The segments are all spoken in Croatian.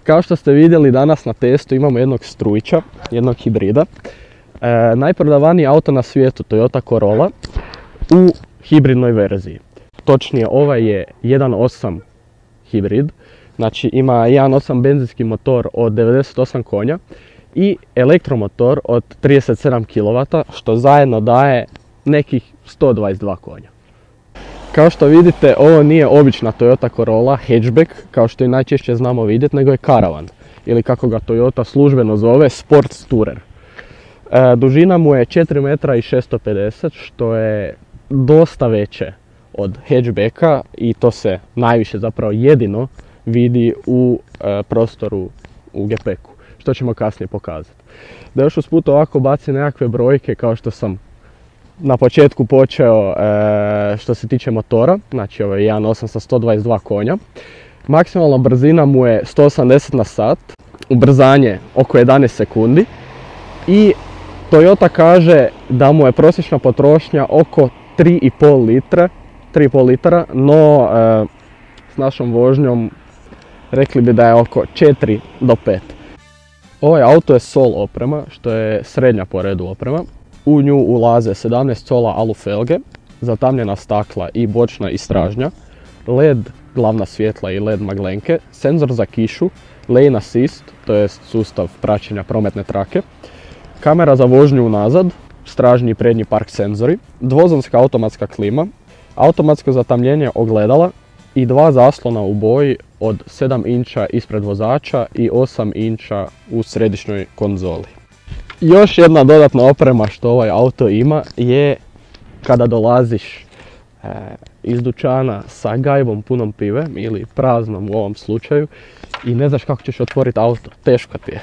Kao što ste vidjeli danas na testu imamo jednog strujča, jednog hibrida. Najprodavaniji auto na svijetu Toyota Corolla u hibridnoj verziji. Točnije ovaj je 1.8 hibrid, znači ima 1.8 benzinski motor od 98 konja i elektromotor od 37 kW, što zajedno daje nekih 122 konja. Kao što vidite, ovo nije obična Toyota Corolla hatchback, kao što i najčešće znamo vidjeti, nego je karavan, ili kako ga Toyota službeno zove, Sports Tourer. Dužina mu je 4,650 m, što je dosta veće od hatchbacka i to se najviše zapravo jedino vidi u prostoru u gepeku, što ćemo kasnije pokazati. Da još usput ovako baci nekakve brojke kao što sam na početku počeo što se tiče motora, znači ovo je 1.8 sa 122 konja. Maksimalna brzina mu je 180 na sat, ubrzanje oko 11 sekundi i Toyota kaže da mu je prosječna potrošnja oko 3,5 litara, no s našom vožnjom rekli bi da je oko 4 do 5. Ovaj auto je SOL oprema, što je srednja po redu oprema. U nju ulaze 17 cola alu felge, zatamnjena stakla i bočna i stražnja, LED glavna svjetla i LED maglenke, senzor za kišu, lane assist, to je sustav praćenja prometne trake, kamera za vožnju unazad, stražnji i prednji park senzori, dvozonska automatska klima, automatsko zatamljenje ogledala i dva zaslona u boji od 7 inča ispred vozača i 8 inča u središnjoj konzoli. Još jedna dodatna oprema što ovaj auto ima je kada dolaziš iz dućana sa gajbom punom pive ili praznom u ovom slučaju i ne znaš kako ćeš otvoriti auto, teško ti je.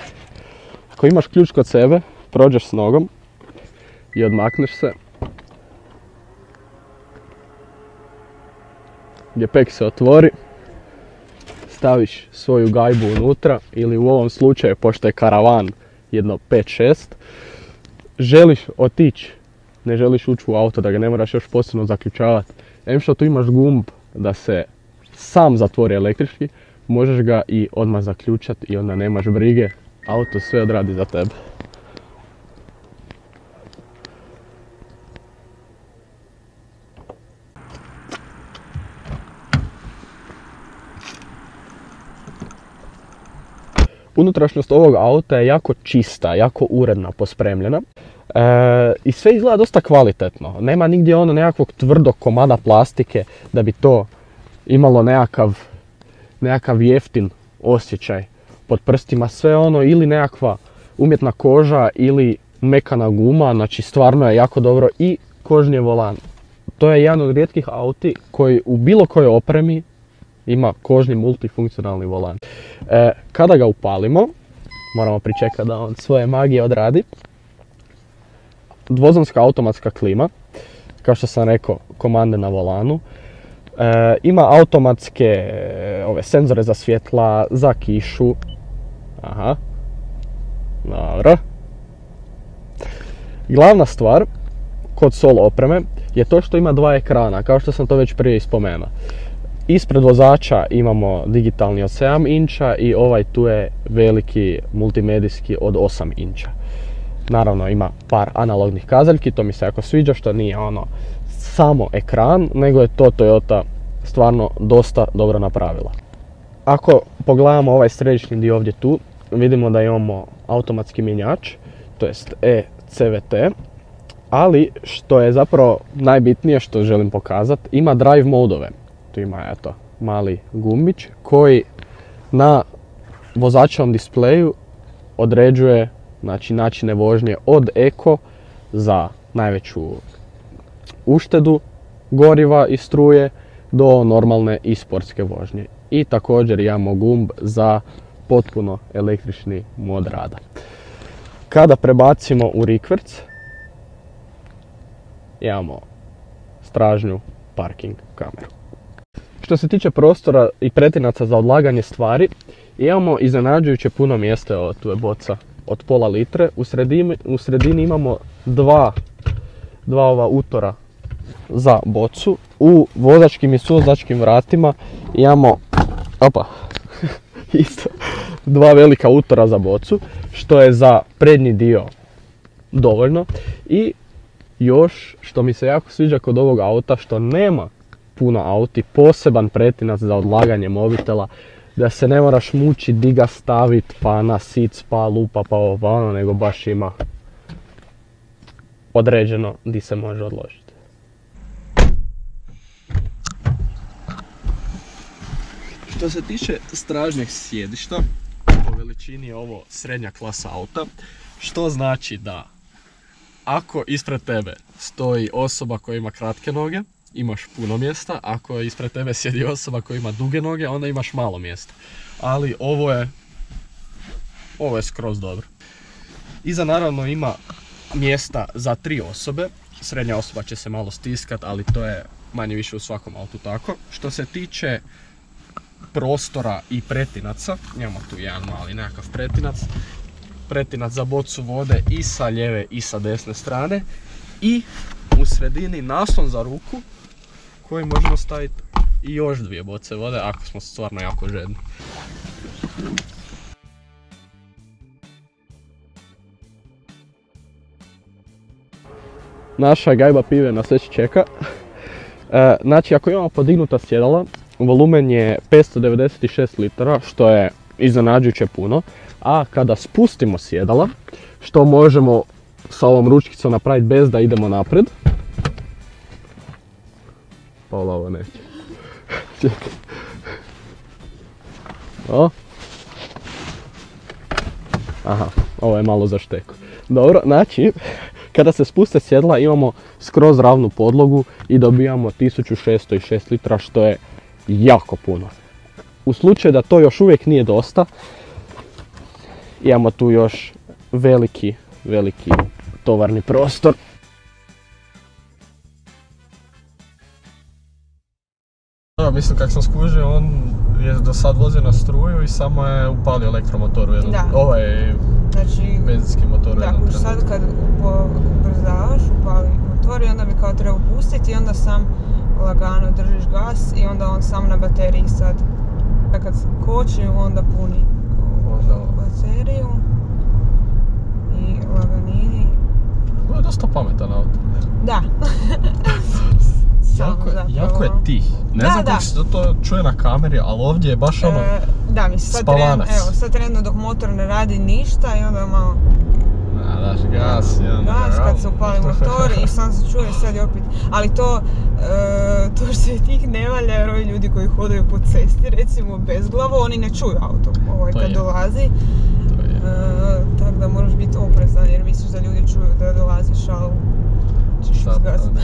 Ako imaš ključ kod sebe, prođeš s nogom i odmakneš se. Gepek se otvori, staviš svoju gajbu unutra ili u ovom slučaju, pošto je karavan jedno 5-6, želiš otići, ne želiš ući u auto da ga ne moraš još posebno zaključavati. Em što tu imaš gumb da se sam zatvori električki, možeš ga i odmah zaključati i onda nemaš brige, auto sve odradi za tebe. Unutrašnjost ovog auta je jako čista, jako uredna, pospremljena i sve izgleda dosta kvalitetno. Nema nigdje ono nekakvog tvrdog komada plastike da bi to imalo nekakav jeftin osjećaj pod prstima. Sve ono ili nekakva umjetna koža ili mekana guma, znači stvarno je jako dobro i kožni volan. To je jedan od rijetkih auti koji u bilo kojoj opremi ima kožni multifunkcionalni volan. Kada ga upalimo, moramo pričekati da on svoje magije odradi. Dvozonska automatska klima, kao što sam rekao, komande na volanu. Ima automatske senzore za svjetla, za kišu. Aha, dobro. Glavna stvar kod SOL opreme je to što ima dva ekrana, kao što sam to već prije spomenuo. Ispred vozača imamo digitalni od 7 inča i ovaj tu je veliki multimedijski od 8 inča. Naravno ima par analognih kazaljki, to mi se jako sviđa što nije ono samo ekran, nego je to Toyota stvarno dosta dobro napravila. Ako pogledamo ovaj središnji dio ovdje tu, vidimo da imamo automatski mjenjač, to jest e-CVT, ali što je zapravo najbitnije što želim pokazati, ima drive modove. Tu ima eto mali gumbić koji na vozačevom displeju određuje načine vožnje od eko za najveću uštedu goriva i struje do normalne i sportske vožnje. I također imamo gumb za potpuno električni mod rada. Kada prebacimo u rikverc, imamo stražnju parking kameru. Što se tiče prostora i pretinaca za odlaganje stvari, imamo iznenađujuće puno mjesta. Evo, tu je boca od pola litre. U sredini imamo dva ova utora za bocu. U vozačkim i suvozačkim vratima imamo isto 2 velika utora za bocu, što je za prednji dio dovoljno. I još što mi se jako sviđa kod ovog auta, što nema puno auti, poseban pretinac za odlaganje mobitela, da se ne moraš mučiti di ga stavit, pa na sic, pa lupa, pa ovo, pa ono, nego baš ima određeno di se može odložiti. Što se tiče stražnjeg sjedišta, po veličini je ovo srednja klasa auta, što znači da ako ispred tebe stoji osoba koja ima kratke noge, imaš puno mjesta, ako ispred tebe sjedi osoba koja ima duge noge, onda imaš malo mjesta. Ali ovo je skroz dobro. Iza naravno ima mjesta za 3 osobe, srednja osoba će se malo stiskat, ali to je manje više u svakom autu tako. Što se tiče prostora i pretinaca, imamo tu jedan mali nekakav pretinac za bocu vode i sa lijeve i sa desne strane, i u sredini naslon za ruku koji možemo staviti i još 2 boce vode ako smo stvarno jako žedni. Naša gajba pive nas već čeka. Znači, ako imamo podignuta sjedala, volumen je 596 litara, što je iznenađujuće puno. A kada spustimo sjedala, što možemo sa ovom ručkicom napraviti bez da idemo naprijed. Paula ovo neće. Aha, ovo je malo za šteku. Dobro, znači, kada se spuste sjedla imamo skroz ravnu podlogu i dobijamo 1606 litara, što je jako puno. U slučaju da to još uvijek nije dosta, imamo tu još veliki tovarni prostor. Mislim kako sam skužio, on je do sad vozio na struju i samo je upalio elektromotor u jednom. Ovaj znači, benzinski motor u jednom trenutku. Da, sad kad ubrzavaš, upali motor i onda bi kao treba pustiti i onda sam lagano držiš gas i onda on sam na bateriji sad. Kad koči onda puni bateriju i laganini. Ovo je dosta pametan auto. Da. Jako je tih. Ne znam kako se to čuje na kameri, ali ovdje je baš ono spavanac. Evo, sad trenutno dok motor ne radi ništa i onda malo... Daš gas i onda... Gas kad se upali motor i sam se čuje sad i opet. Ali to što se tih ne valja jer ovi ljudi koji hodaju po cesti, recimo bezglavo, oni ne čuju auto kad dolazi. Tako da moraš biti oprezan jer misliš da ljudi čuju da dolaziš, ali ćeš izgaziti.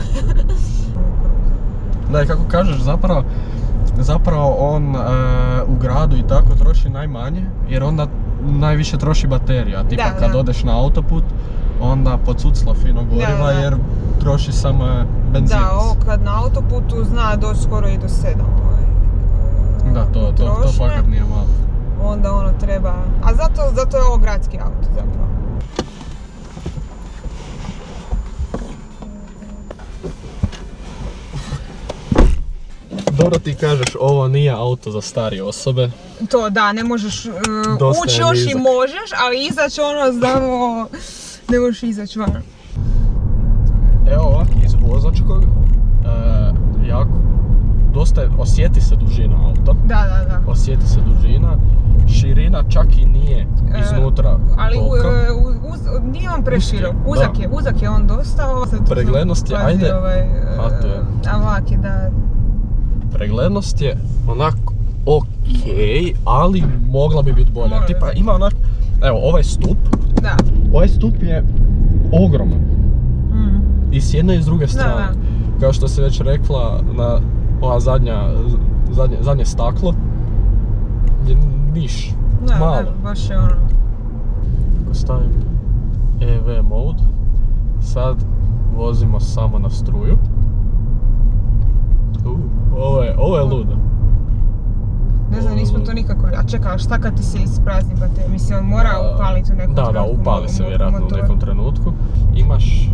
Da, i kako kažeš, zapravo on u gradu i tako troši najmanje, jer onda najviše troši baterija. Tipa kad odeš na autoput, onda pocucla fino goriva jer troši samo benzinac. Da, ovo kad na autoputu zna doći skoro i do 7. Da, to fakat nije malo. Onda ono treba, a zato je ovo gradski auto zapravo. Dobro ti kažeš, ovo nije auto za starije osobe. To da, ne možeš ući još i možeš, ali izaći ono znamo, ne možeš izaći van. Evo ovak iz vozačkog, dosta osjeti se dužina auta. Da. Osjeti se dužina, širina čak i nije iznutra. Ali nije on preširok, uzak je on dosta. Preglednost je, ajde. Vlak je, da. Preglednost je onako okej, ali mogla bi biti bolja. Tipa ima onak, evo ovaj stup. Da. Ovaj stup je ogroman. I s jedne i s druge strane. Kao što si već rekla, na ova zadnje staklo je niš, malo. Da, baš je ono. Ako stavim EV mode, sad vozimo samo na struju. Ovo je ludo. Ne znam, nismo to nikako... A čekaj, šta kad ti se isprazni baterija? Mislim, on mora upaliti u nekom trenutku. Da, upali se vjerojatno u nekom trenutku. Imaš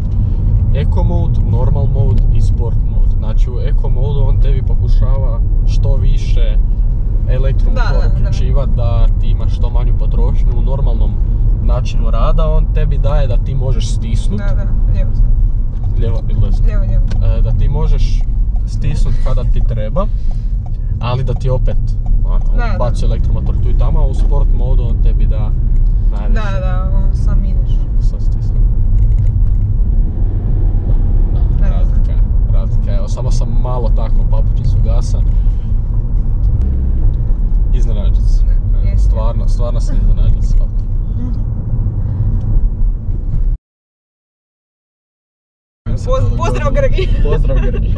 Eco mode, Normal mode i Sport mode. Znači u Eco modu on tebi pokušava što više elektromotor uključivati da ti imaš što manju potrošnju u normalnom načinu rada, on tebi daje da ti možeš stisnuti. Da, lijevo. Lijevo ili desno? Lijevo. Da ti možeš stisnuti kada ti treba, ali da ti opet baci elektromotor tu i tamo, a u sport modu on tebi da najviše. On sam ideš. Sad stisnem. Razlika. Evo, samo sam malo tako papučicu gasa. Iznenađen se. Stvarno sam iznenađen s autom. Pozdrav Grgi! Pozdrav Grgi!